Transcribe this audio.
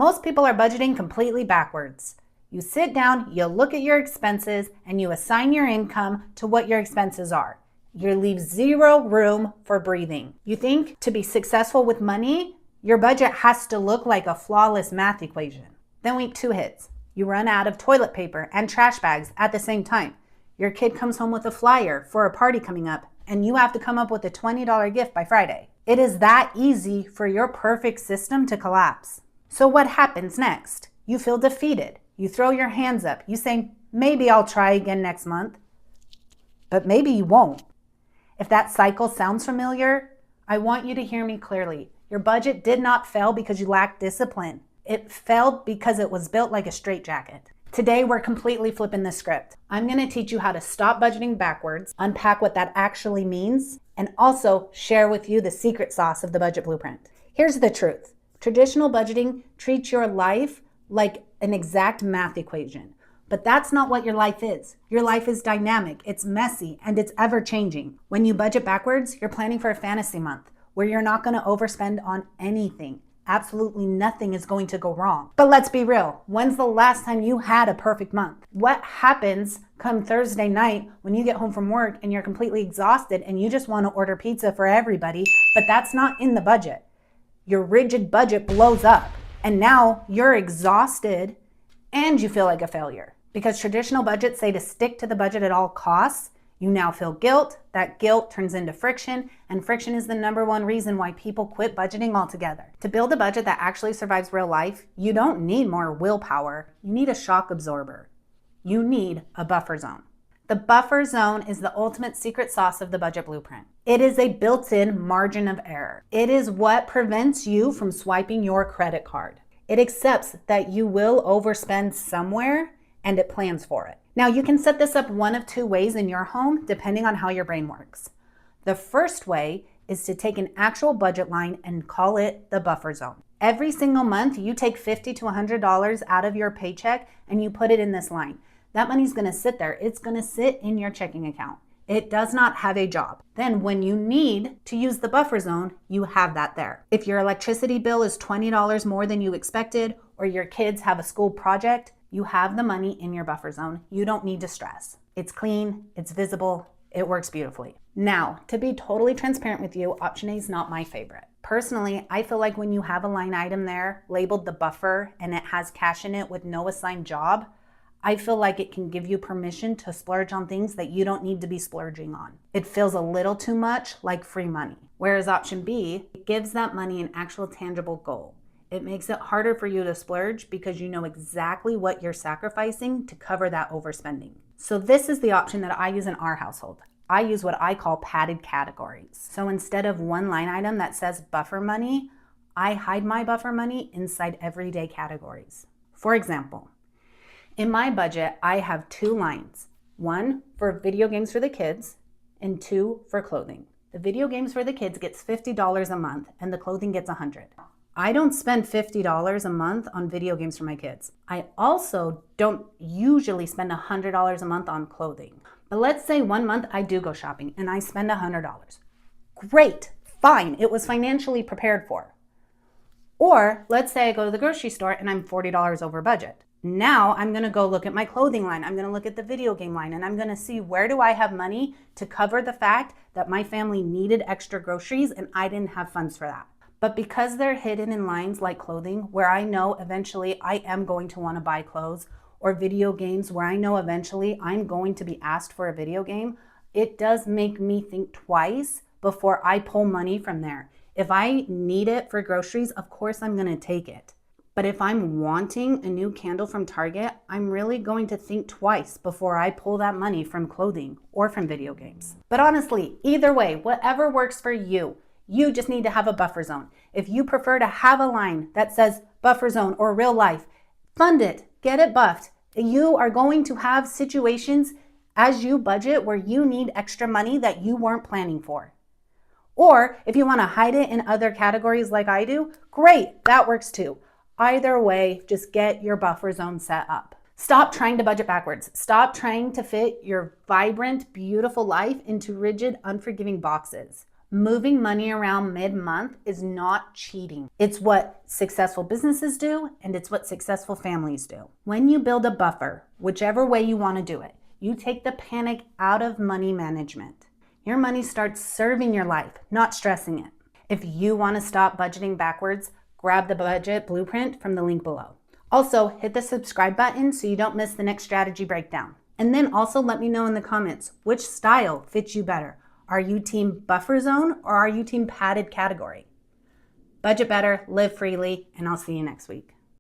Most people are budgeting completely backwards. You sit down, you look at your expenses, and you assign your income to what your expenses are. You leave zero room for breathing. You think to be successful with money, your budget has to look like a flawless math equation. Then week 2 hits. You run out of toilet paper and trash bags at the same time. Your kid comes home with a flyer for a party coming up, and you have to come up with a $20 gift by Friday. It is that easy for your perfect system to collapse. So what happens next? You feel defeated. You throw your hands up. You say, maybe I'll try again next month. But maybe you won't. If that cycle sounds familiar, I want you to hear me clearly. Your budget did not fail because you lacked discipline. It failed because it was built like a straitjacket. Today, we're completely flipping the script. I'm going to teach you how to stop budgeting backwards, unpack what that actually means, and also share with you the secret sauce of the budget blueprint. Here's the truth. Traditional budgeting treats your life like an exact math equation. But that's not what your life is. Your life is dynamic, it's messy, and it's ever-changing. When you budget backwards, you're planning for a fantasy month where you're not going to overspend on anything. Absolutely nothing is going to go wrong. But let's be real. When's the last time you had a perfect month? What happens come Thursday night when you get home from work and you're completely exhausted and you just want to order pizza for everybody, but that's not in the budget? Your rigid budget blows up, and now you're exhausted and you feel like a failure. Because traditional budgets say to stick to the budget at all costs, you now feel guilt. That guilt turns into friction, and friction is the #1 reason why people quit budgeting altogether. To build a budget that actually survives real life, you don't need more willpower. You need a shock absorber. You need a buffer zone. The buffer zone is the ultimate secret sauce of the budget blueprint. It is a built-in margin of error. It is what prevents you from swiping your credit card. It accepts that you will overspend somewhere, and it plans for it. Now, you can set this up one of 2 ways in your home, depending on how your brain works. The first way is to take an actual budget line and call it the buffer zone. Every single month, you take $50 to $100 out of your paycheck and you put it in this line. That money's going to sit there. It's going to sit in your checking account. It does not have a job. Then when you need to use the buffer zone, you have that there. If your electricity bill is $20 more than you expected, or your kids have a school project, you have the money in your buffer zone. You don't need to stress. It's clean, it's visible, it works beautifully. Now, to be totally transparent with you, option A is not my favorite. Personally, I feel like when you have a line item there labeled the buffer and it has cash in it with no assigned job, I feel like it can give you permission to splurge on things that you don't need to be splurging on. It feels a little too much like free money. Whereas option B, it gives that money an actual tangible goal. It makes it harder for you to splurge because you know exactly what you're sacrificing to cover that overspending. So this is the option that I use in our household. I use what I call padded categories. So instead of one line item that says buffer money, I hide my buffer money inside everyday categories. For example, in my budget, I have 2 lines. 1 for video games for the kids and 2 for clothing. The video games for the kids gets $50 a month and the clothing gets $100. I don't spend $50 a month on video games for my kids. I also don't usually spend $100 a month on clothing. But let's say one month I do go shopping and I spend $100. Great, fine, it was financially prepared for. Or let's say I go to the grocery store and I'm $40 over budget. Now I'm gonna go look at my clothing line, I'm gonna look at the video game line, and I'm gonna see where do I have money to cover the fact that my family needed extra groceries and I didn't have funds for that. But because they're hidden in lines like clothing, where I know eventually I am going to want to buy clothes, or video games where I know eventually I'm going to be asked for a video game, it does make me think twice before I pull money from there. If I need it for groceries, of course I'm going to take it. But if I'm wanting a new candle from Target, I'm really going to think twice before I pull that money from clothing or from video games. But honestly, either way, whatever works for you, you just need to have a buffer zone. If you prefer to have a line that says buffer zone or real life, fund it, get it buffed. You are going to have situations as you budget where you need extra money that you weren't planning for. Or if you want to hide it in other categories like I do, great, that works too. Either way, just get your buffer zone set up. Stop trying to budget backwards. Stop trying to fit your vibrant, beautiful life into rigid, unforgiving boxes. Moving money around mid-month is not cheating. It's what successful businesses do, and it's what successful families do. When you build a buffer, whichever way you want to do it, you take the panic out of money management. Your money starts serving your life, not stressing it. If you want to stop budgeting backwards, grab the budget blueprint from the link below. Also, hit the subscribe button so you don't miss the next strategy breakdown. And then also let me know in the comments which style fits you better. Are you team buffer zone or are you team padded category? Budget better, live freely, and I'll see you next week.